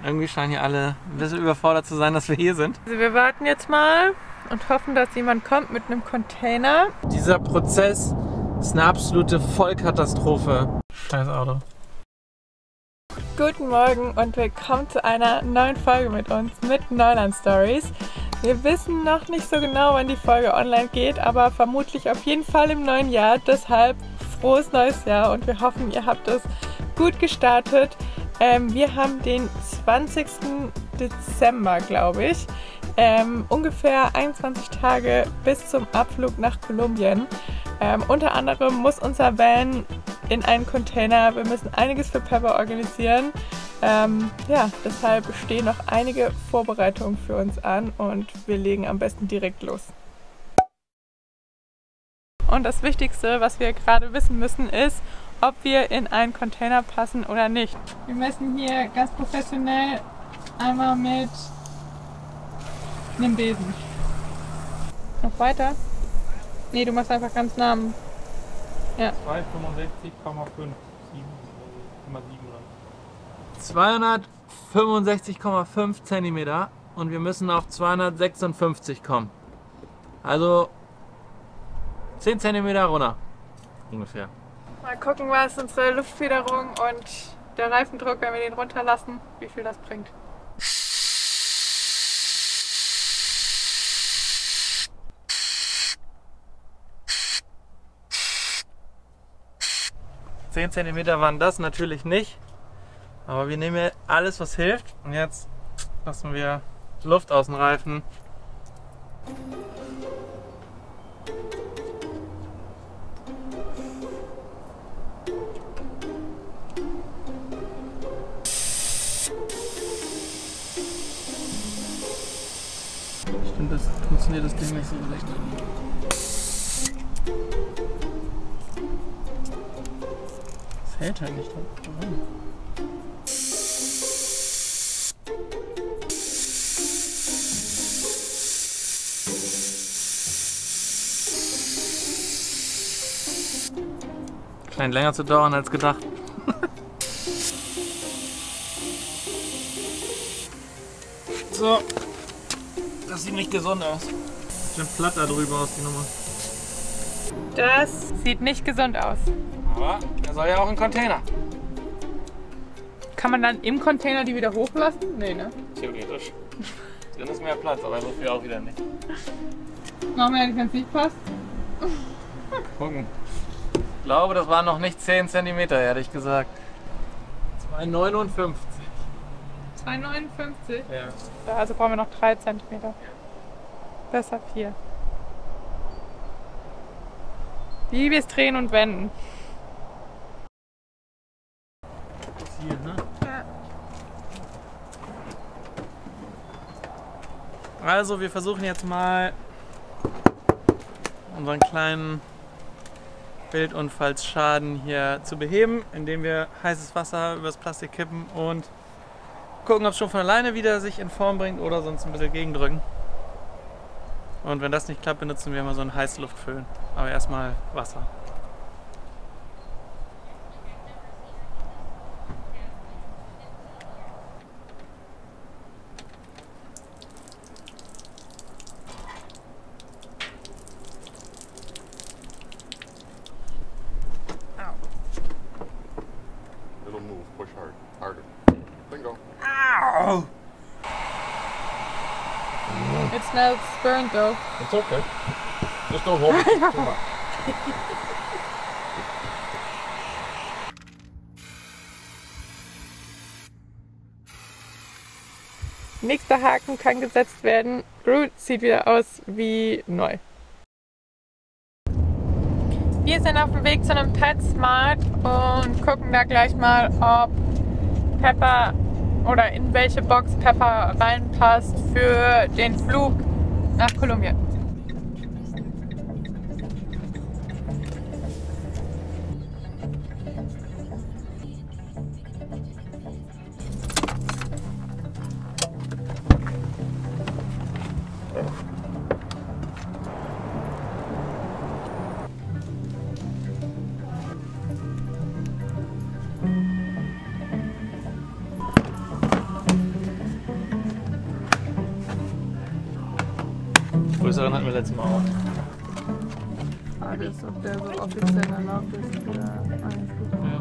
Irgendwie scheinen hier alle ein bisschen überfordert zu sein, dass wir hier sind. Also wir warten jetzt mal und hoffen, dass jemand kommt mit einem Container. Dieser Prozess ist eine absolute Vollkatastrophe. Scheiß Auto. Guten Morgen und willkommen zu einer neuen Folge mit uns, mit Neuland Stories. Wir wissen noch nicht so genau, wann die Folge online geht, aber vermutlich auf jeden Fall im neuen Jahr. Deshalb frohes neues Jahr und wir hoffen, ihr habt es gut gestartet. Wir haben den 20. Dezember, glaube ich. Ungefähr 21 Tage bis zum Abflug nach Kolumbien. Unter anderem muss unser Van in einen Container. Wir müssen einiges für Pepper organisieren. Ja, deshalb stehen noch einige Vorbereitungen für uns an und wir legen am besten direkt los. Und das Wichtigste, was wir gerade wissen müssen, ist, ob wir in einen Container passen oder nicht. Wir messen hier ganz professionell einmal mit einem Besen. Noch weiter? Nee, du machst einfach ganz nah. Ja. 265,5 cm und wir müssen auf 256 kommen. Also 10 cm runter ungefähr. Mal gucken, was unsere Luftfederung und der Reifendruck, wenn wir den runterlassen, wie viel das bringt. $10 cm waren das natürlich nicht, aber wir nehmen ja alles, was hilft. Und jetzt lassen wir Luft aus den Reifen. Stimmt, das funktioniert das Ding nicht so recht. Das hält halt nicht. Warum? Scheint länger zu dauern als gedacht. So. Das sieht nicht gesund aus. Sieht platt da drüber aus, die Nummer. Das sieht nicht gesund aus. Aber der soll ja auch in Container. Kann man dann im Container die wieder hochlassen? Nee, ne? Theoretisch. Dann ist mehr Platz, aber so viel auch wieder nicht. Machen wir ehrlich, wenn es nicht passt. Gucken. Ich glaube, das waren noch nicht 10 cm, ehrlich gesagt. 2,59. 2,59? Ja. Also brauchen wir noch 3 cm. Besser 4. Wie wir es drehen und wenden. Das hier, ne? Ja. Also, wir versuchen jetzt mal unseren kleinen Bildunfallsschaden hier zu beheben, indem wir heißes Wasser übers Plastik kippen und gucken, ob es schon von alleine wieder sich in Form bringt oder sonst ein bisschen gegendrücken. Und wenn das nicht klappt, benutzen wir mal so einen Heißluftföhn. Aber erstmal Wasser. It'll move. Push hard. Harder. Bingo. Au! It smells burnt though. It's okay. Just don't hold it too much. Nächster Haken kann gesetzt werden. Groot sieht wieder aus wie neu. Wir sind auf dem Weg zu einem PetSmart und gucken da gleich mal, ob Pepper oder in welche Box Pepper reinpasst für den Flug nach Kolumbien. größeren hatten wir letztes Mal auch. Frage ist, ob der so offiziell erlaubt ist für einen Flug. Ja.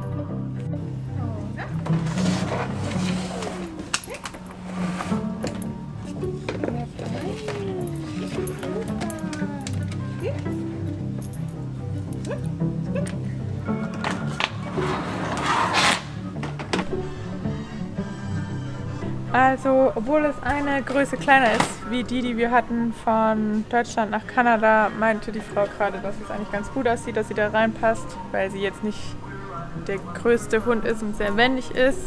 Also, obwohl es eine Größe kleiner ist, wie die wir hatten von Deutschland nach Kanada, meinte die Frau gerade, dass es eigentlich ganz gut aussieht, dass sie da reinpasst, weil sie jetzt nicht der größte Hund ist und sehr wendig ist.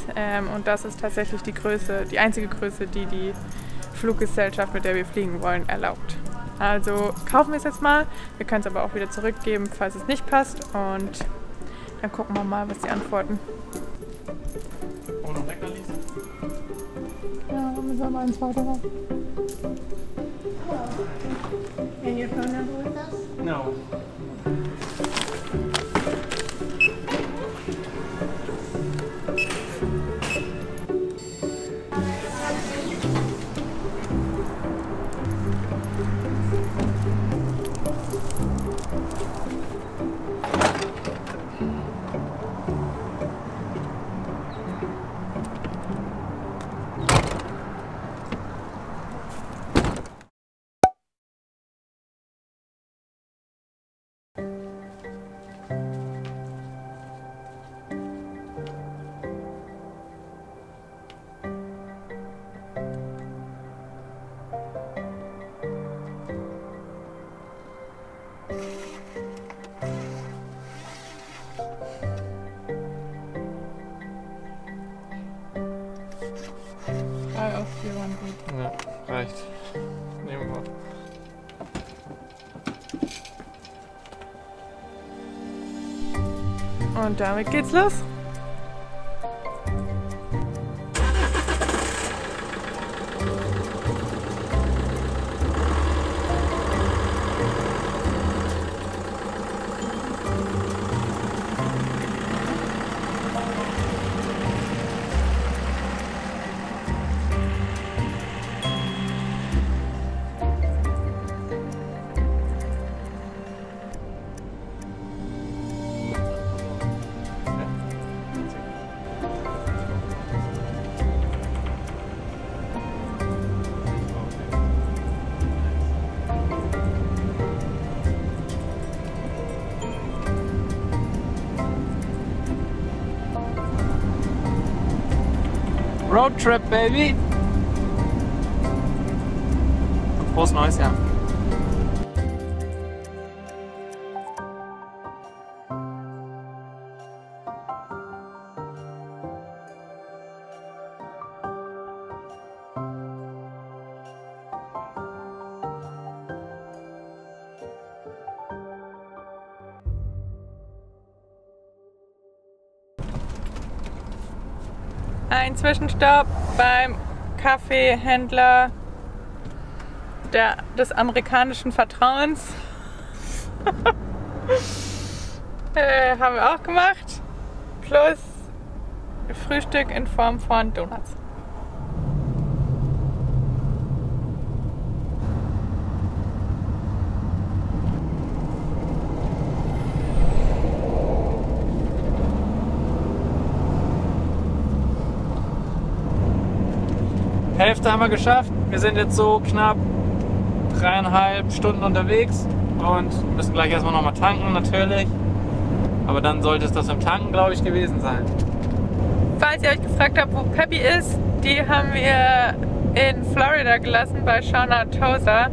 Und das ist tatsächlich die einzige Größe, die die Fluggesellschaft, mit der wir fliegen wollen, erlaubt. Also kaufen wir es jetzt mal. Wir können es aber auch wieder zurückgeben, falls es nicht passt. Und dann gucken wir mal, was sie antworten. Und noch Leckerlis? Ja, müssen wir mal ins Auto haben. And your phone number with us? No. Ja, reicht. Nehmen wir. Und damit geht's los. Road Trip, Baby! Frohes neues Jahr! Ein Zwischenstopp beim Kaffeehändler des amerikanischen Vertrauens. Haben wir auch gemacht. Plus Frühstück in Form von Donuts. Hälfte haben wir geschafft. Wir sind jetzt so knapp 3,5 Stunden unterwegs und müssen gleich erstmal nochmal tanken, natürlich. Aber dann sollte es das im Tanken, glaube ich, gewesen sein. Falls ihr euch gefragt habt, wo Peppy ist, die haben wir in Florida gelassen bei Shauna Tosa.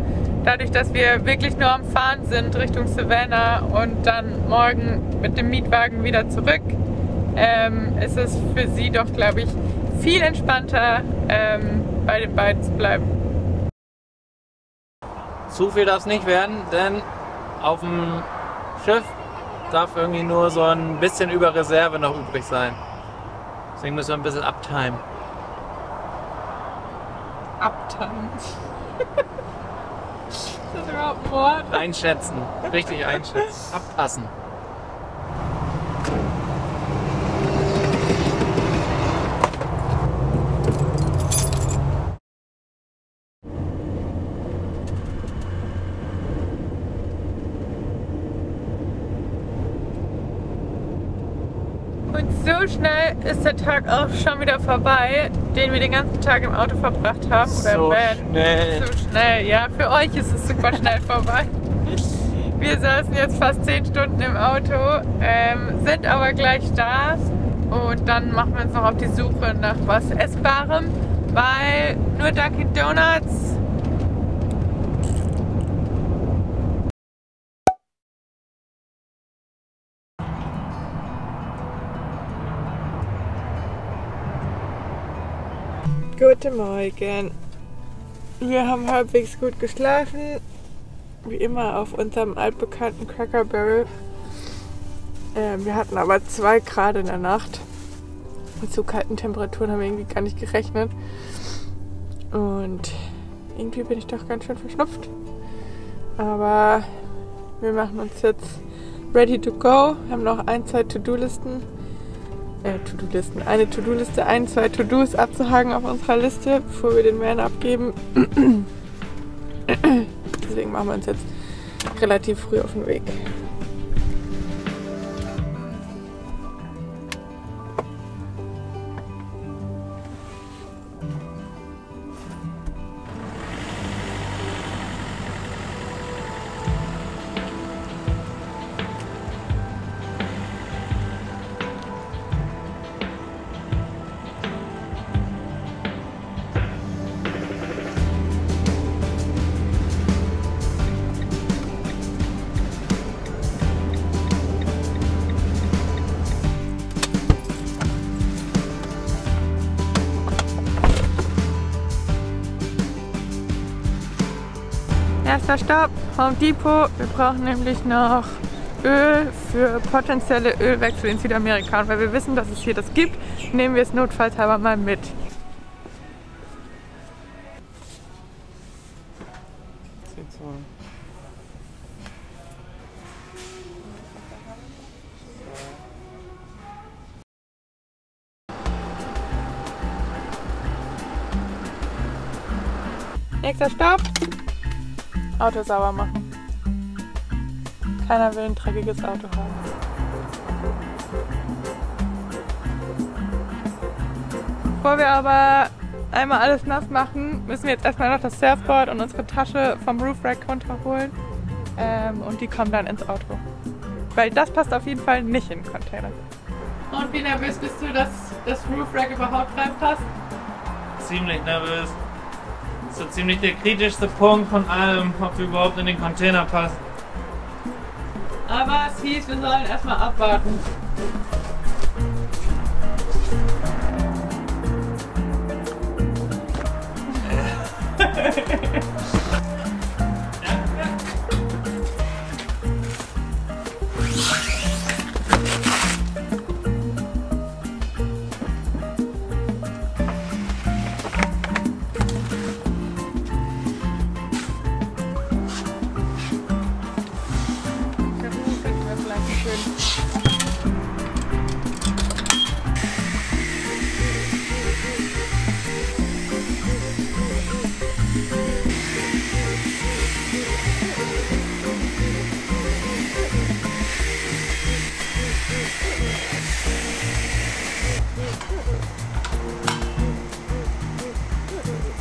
Dadurch, dass wir wirklich nur am Fahren sind Richtung Savannah und dann morgen mit dem Mietwagen wieder zurück, ist es für sie doch, glaube ich, viel entspannter, bei den beiden zu bleiben. Zu viel darf es nicht werden, denn auf dem Schiff darf irgendwie nur so ein bisschen über Reserve noch übrig sein. Deswegen müssen wir ein bisschen uptimen. Uptimen. Ist das überhaupt ein Wort? Einschätzen. Richtig einschätzen. Abpassen. So schnell ist der Tag auch schon wieder vorbei, den wir den ganzen Tag im Auto verbracht haben. Oder So im Van. schnell. So schnell, ja. Für euch ist es super schnell vorbei. Wir saßen jetzt fast 10 Stunden im Auto, sind aber gleich da. Und dann machen wir uns noch auf die Suche nach was Essbarem, weil nur Dunkin' Donuts. Guten Morgen. Wir haben halbwegs gut geschlafen, wie immer auf unserem altbekannten Cracker Barrel. Wir hatten aber 2 Grad in der Nacht. Mit so kalten Temperaturen haben wir irgendwie gar nicht gerechnet. Und irgendwie bin ich doch ganz schön verschnupft. Aber wir machen uns jetzt ready to go. Wir haben noch 1, 2 To-Do-Listen. Eine To-Do-Liste, 1, 2 To-Dos abzuhaken auf unserer Liste, bevor wir den Van abgeben. Deswegen machen wir uns jetzt relativ früh auf den Weg. Erster Stopp, Home Depot. Wir brauchen nämlich noch Öl für potenzielle Ölwechsel in Südamerika. Und weil wir wissen, dass es hier das gibt, nehmen wir es notfallshalber mal mit. Sieht so. Nächster Stopp. Auto sauber machen. Keiner will ein dreckiges Auto haben. Bevor wir aber einmal alles nass machen, müssen wir jetzt erstmal noch das Surfboard und unsere Tasche vom Roof Rack runterholen. Und die kommen dann ins Auto. Weil das passt auf jeden Fall nicht in den Container. Und wie nervös bist du, dass das Roof Rack überhaupt reinpasst? Ziemlich nervös. So ziemlich der kritischste Punkt von allem, ob wir überhaupt in den Container passen. Aber es hieß, wir sollen erstmal abwarten.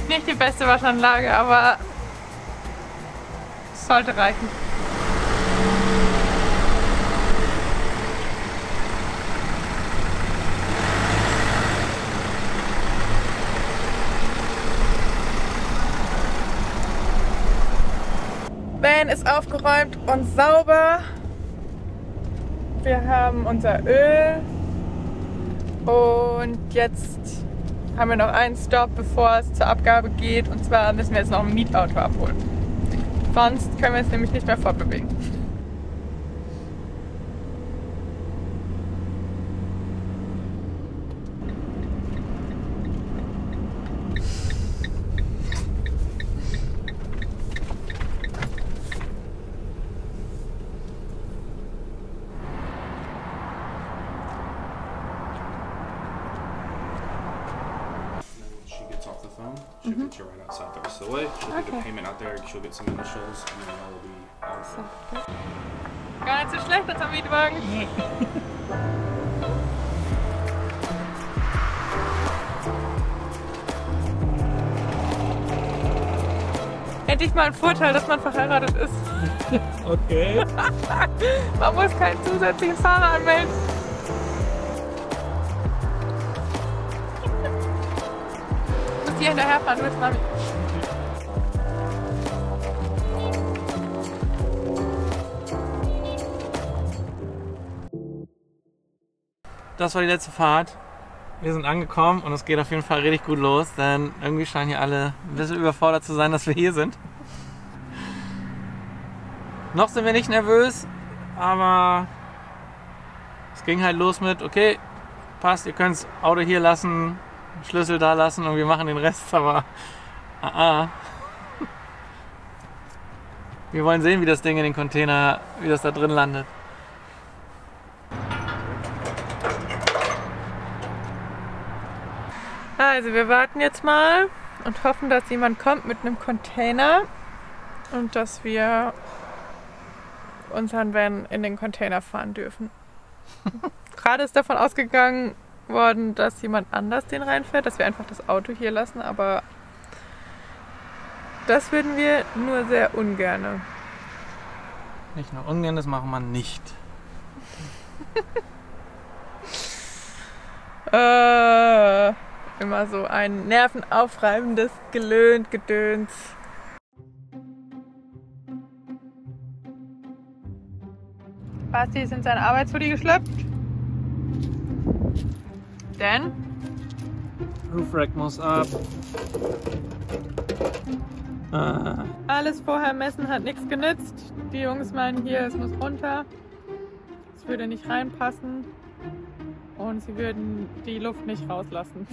Nicht die beste Waschanlage, aber es sollte reichen. Van ist aufgeräumt und sauber. Wir haben unser Öl und jetzt haben wir noch einen Stopp, bevor es zur Abgabe geht, und zwar müssen wir jetzt noch ein Mietauto abholen. Sonst können wir uns nämlich nicht mehr fortbewegen. Off the phone, she'll get you right outside the rest of the way. She'll do the payment out there, she'll get some initials, and then all will be all set. Gar nicht so schlecht, unser Mietwagen. Endlich mal ein Vorteil, dass man verheiratet ist. Okay. Man muss keinen zusätzlichen Fahrer anmelden. Du musst hier hinterherfahren, du willst Mami. Das war die letzte Fahrt. Wir sind angekommen und es geht auf jeden Fall richtig gut los, denn irgendwie scheinen hier alle ein bisschen überfordert zu sein, dass wir hier sind. Noch sind wir nicht nervös, aber es ging halt los mit, okay, passt, ihr könnt das Auto hier lassen, Schlüssel da lassen und wir machen den Rest, aber wir wollen sehen, wie das Ding in den Container, wie das da drin landet. Also wir warten jetzt mal und hoffen, dass jemand kommt mit einem Container und dass wir unseren Van in den Container fahren dürfen. Gerade ist davon ausgegangen worden, dass jemand anders den reinfährt, dass wir einfach das Auto hier lassen, aber das würden wir nur sehr ungerne. Nicht nur ungern, das machen wir nicht. Immer so ein nervenaufreibendes Gedöns. Basti ist in seinen Arbeitshoodie geschlüpft. Denn Roof Rack muss ab. alles vorher messen hat nichts genützt. Die Jungs meinen hier, es muss runter. Es würde nicht reinpassen. Und sie würden die Luft nicht rauslassen.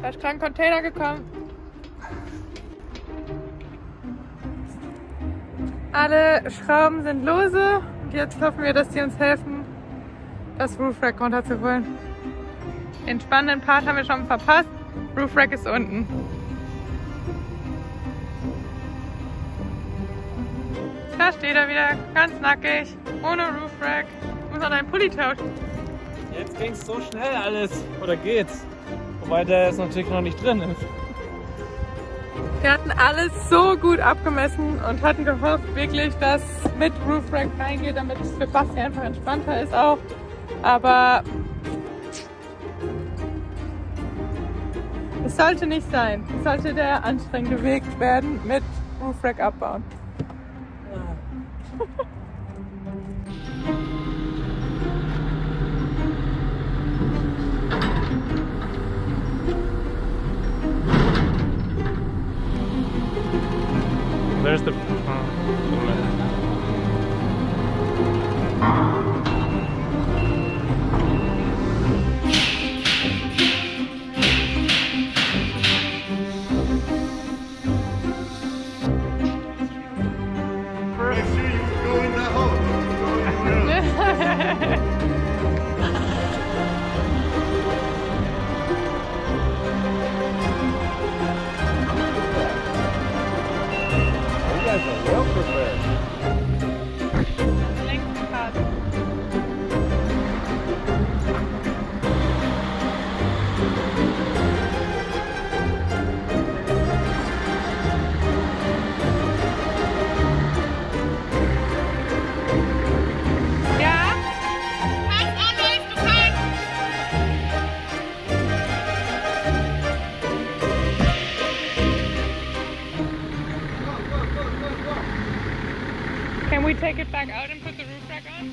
Da ist gerade ein Container gekommen. Alle Schrauben sind lose. Und jetzt hoffen wir, dass sie uns helfen, das Roof Rack runterzuholen. Den spannenden Part haben wir schon verpasst. Roof Rack ist unten. Da steht er wieder, ganz nackig, ohne Roof Rack. Muss an einen Pulli tauschen. Jetzt ging's so schnell alles. Oder geht's? Wobei der jetzt natürlich noch nicht drin ist. Wir hatten alles so gut abgemessen und hatten gehofft wirklich, dass mit Roof Rack reingeht, damit es für Basti einfach entspannter ist auch. Aber es sollte nicht sein. Es sollte der anstrengende Weg werden mit Roof Rack abbauen. There's the... Make sure you go in that hole. You guys are well prepared. Can we take it back out and put the roof rack on?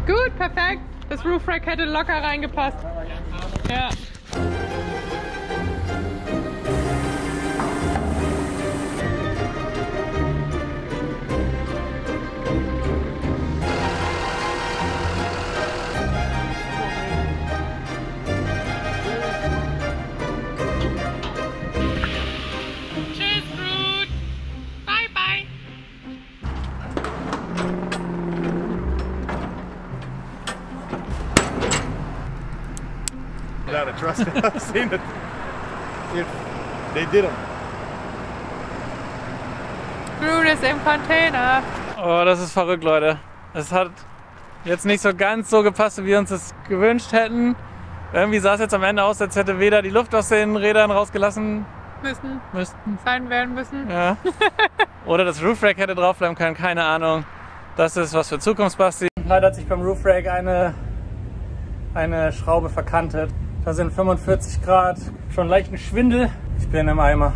Gut, perfekt. Das Roof Rack hätte locker reingepasst. Ja. Tschüss, Ruth. Bye, bye. Without a trust, I've seen it. If they did them. Ruth ist im Container. Oh, das ist verrückt, Leute. Es hat jetzt nicht so ganz so gepasst, wie wir uns das gewünscht hätten. Irgendwie sah es jetzt am Ende aus, als hätte weder die Luft aus den Rädern rausgelassen müssten. Sein werden müssen. Ja. Oder das Roof Rack hätte drauf bleiben können, keine Ahnung. Das ist was für Zukunftsbasti. Leider hat sich beim Roof Rack eine Schraube verkantet. Da sind 45 Grad, schon leichten Schwindel. Ich bin im Eimer.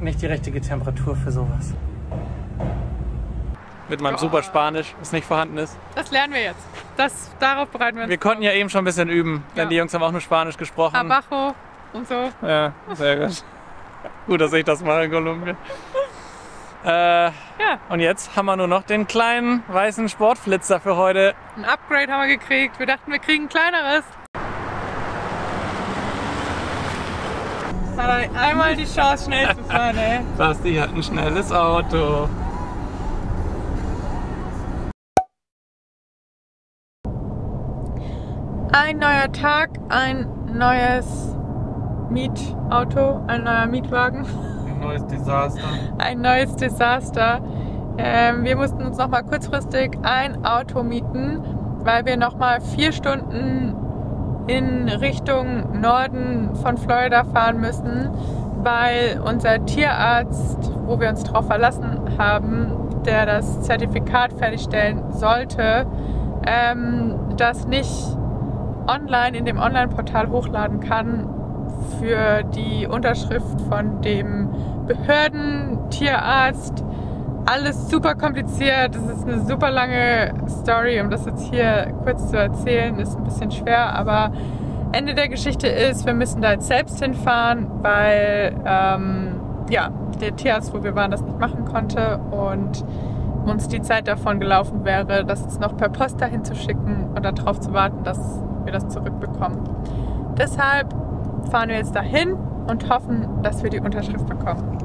Nicht die richtige Temperatur für sowas. Mit meinem super Spanisch, das nicht vorhanden ist. Das lernen wir jetzt. Darauf bereiten wir uns. Wir konnten ja eben schon ein bisschen üben, denn die Jungs haben auch nur Spanisch gesprochen. Abajo und so. Ja, sehr gut. Gut, dass ich das mache in Kolumbien. Und jetzt haben wir nur noch den kleinen weißen Sportflitzer für heute. Ein Upgrade haben wir gekriegt. Wir dachten, wir kriegen ein kleineres. Hat einmal die Chance, schnell zu fahren, ey. Basti hat ein schnelles Auto. Ein neuer Tag, ein neues Mietauto, ein neuer Mietwagen. Ein neues Desaster. Ein neues Desaster. Wir mussten uns nochmal kurzfristig ein Auto mieten, weil wir nochmal 4 Stunden in Richtung Norden von Florida fahren müssen, weil unser Tierarzt, wo wir uns drauf verlassen haben, der das Zertifikat fertigstellen sollte, das nicht online in dem Online-Portal hochladen kann für die Unterschrift von dem Behörden-Tierarzt. Alles super kompliziert, das ist eine super lange Story, um das jetzt hier kurz zu erzählen, ist ein bisschen schwer, aber Ende der Geschichte ist, wir müssen da jetzt selbst hinfahren, weil ja, der Tierarzt, wo wir waren, das nicht machen konnte und uns die Zeit davon gelaufen wäre, das jetzt noch per Post dahin zu schicken und darauf zu warten, dass wir das zurückbekommen. Deshalb fahren wir jetzt dahin und hoffen, dass wir die Unterschrift bekommen.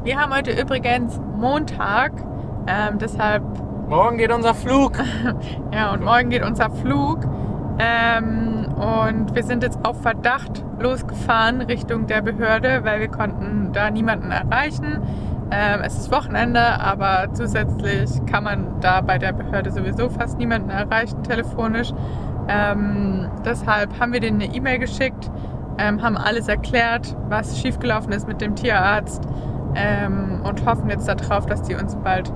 Wir haben heute übrigens Montag, deshalb... Morgen geht unser Flug. Ja, und morgen geht unser Flug. Und wir sind jetzt auf Verdacht losgefahren Richtung der Behörde, weil wir konnten da niemanden erreichen. Es ist Wochenende, aber zusätzlich kann man da bei der Behörde sowieso fast niemanden erreichen, telefonisch. Deshalb haben wir denen eine E-Mail geschickt, haben alles erklärt, was schiefgelaufen ist mit dem Tierarzt und hoffen jetzt darauf, dass die uns bald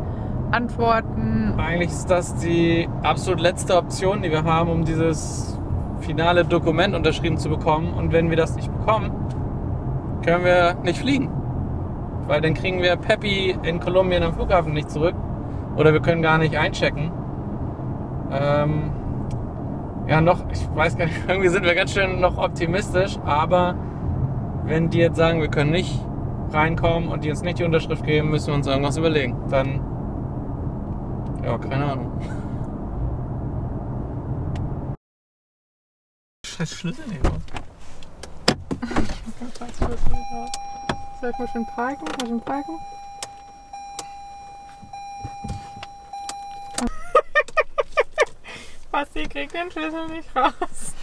antworten. Eigentlich ist das die absolut letzte Option, die wir haben, um dieses finale Dokument unterschrieben zu bekommen. Und wenn wir das nicht bekommen, können wir nicht fliegen. Weil dann kriegen wir Peppy in Kolumbien am Flughafen nicht zurück. Oder wir können gar nicht einchecken. Ja, ich weiß gar nicht, irgendwie sind wir ganz schön noch optimistisch. Aber wenn die jetzt sagen, wir können nicht reinkommen und die uns nicht die Unterschrift geben, müssen wir uns irgendwas überlegen. Dann, ja, keine Ahnung. Scheiß Schlüssel nicht raus. Sollten wir schon parken? Basti kriegt den Schlüssel nicht raus. Das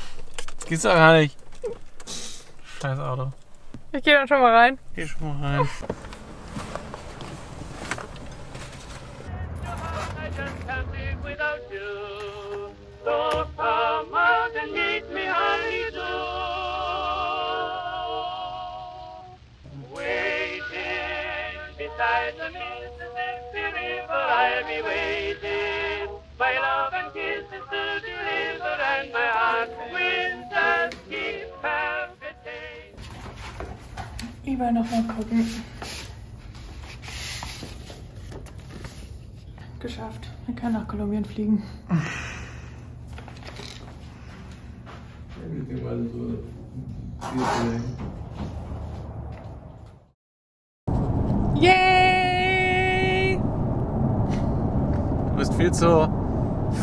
gibt's doch gar nicht. Scheiß Auto. Ich gehe dann schon mal rein. Geh schon mal rein. Überall noch mal gucken. Geschafft. Wir können nach Kolumbien fliegen. Yay! Du bist viel zu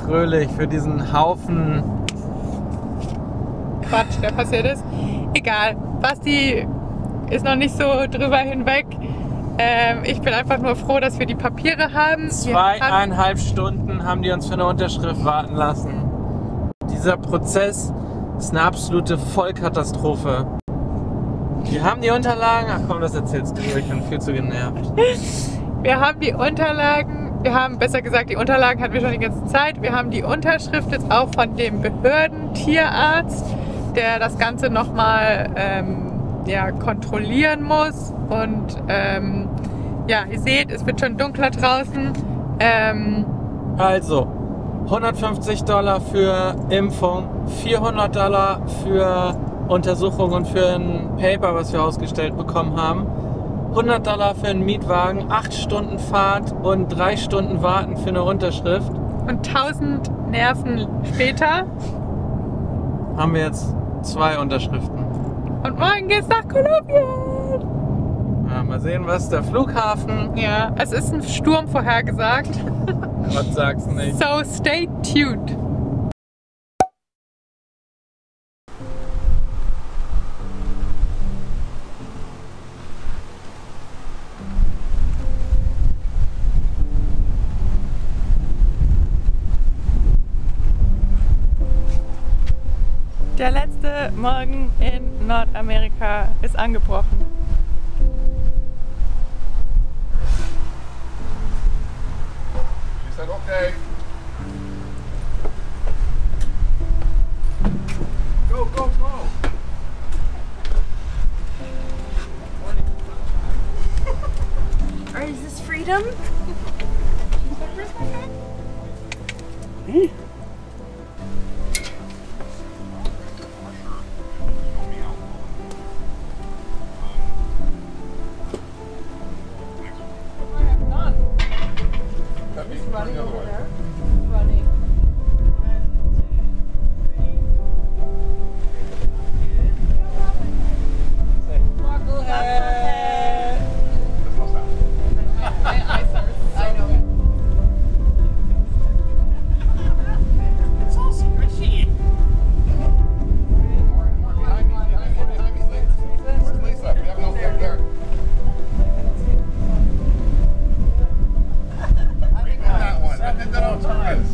fröhlich für diesen Haufen Quatsch, der passiert ist. Egal. Basti ist noch nicht so drüber hinweg. Ich bin einfach nur froh, dass wir die Papiere haben. 2,5 Stunden haben die uns für eine Unterschrift warten lassen. Dieser Prozess ist eine absolute Vollkatastrophe. Wir haben die Unterlagen. Ach komm, das erzählst du. Ich bin viel zu genervt. Wir haben die Unterlagen. Wir haben, besser gesagt, die Unterlagen hatten wir schon die ganze Zeit. Wir haben die Unterschrift jetzt auch von dem Behördentierarzt, der das Ganze nochmal kontrollieren muss. Und ja, ihr seht, es wird schon dunkler draußen. Also, $150 für Impfung, $400 für Untersuchung und für ein Paper, was wir ausgestellt bekommen haben, $100 für einen Mietwagen, 8 Stunden Fahrt und 3 Stunden Warten für eine Unterschrift. Und 1000 Nerven später Haben wir jetzt 2 Unterschriften. und morgen geht's nach Kolumbien. Ja, mal sehen, was der Flughafen. Ja, es ist ein Sturm vorhergesagt. Gott sag's nicht. So stay tuned. Der letzte Morgen in Nordamerika ist angebrochen. She said, okay. Go, go, go. Or is this freedom? Running over there. Running. I know. It's all squishy. Behind me, Lisa. Where's Lisa? We have no fair there. That one. I did that all the time.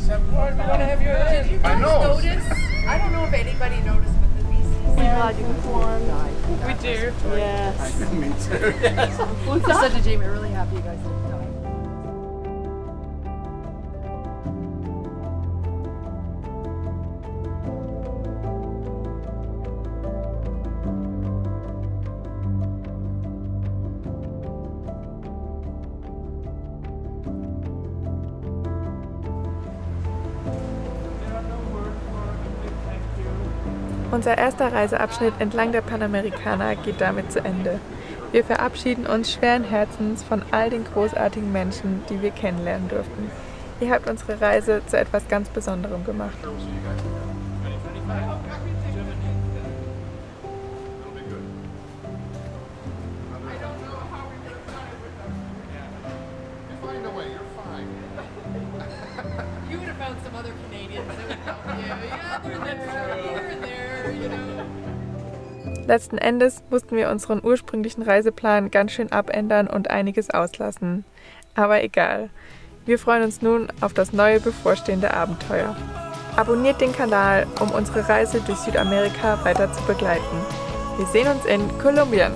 I know. I don't know if anybody noticed, but the VCC one. We do. Yes. Me too. Yes. I said to Jamie, I'm really happy you guys didn't die. Unser erster Reiseabschnitt entlang der Panamericana geht damit zu Ende. Wir verabschieden uns schweren Herzens von all den großartigen Menschen, die wir kennenlernen durften. Ihr habt unsere Reise zu etwas ganz Besonderem gemacht. Find a way, you're fine. You would have found some other Canadians that would help you. Yeah, they're there, here and there, you know. Letzten Endes mussten wir unseren ursprünglichen Reiseplan ganz schön abändern und einiges auslassen. Aber egal. Wir freuen uns nun auf das neue bevorstehende Abenteuer. Abonniert den Kanal, um unsere Reise durch Südamerika weiter zu begleiten. Wir sehen uns in Kolumbien.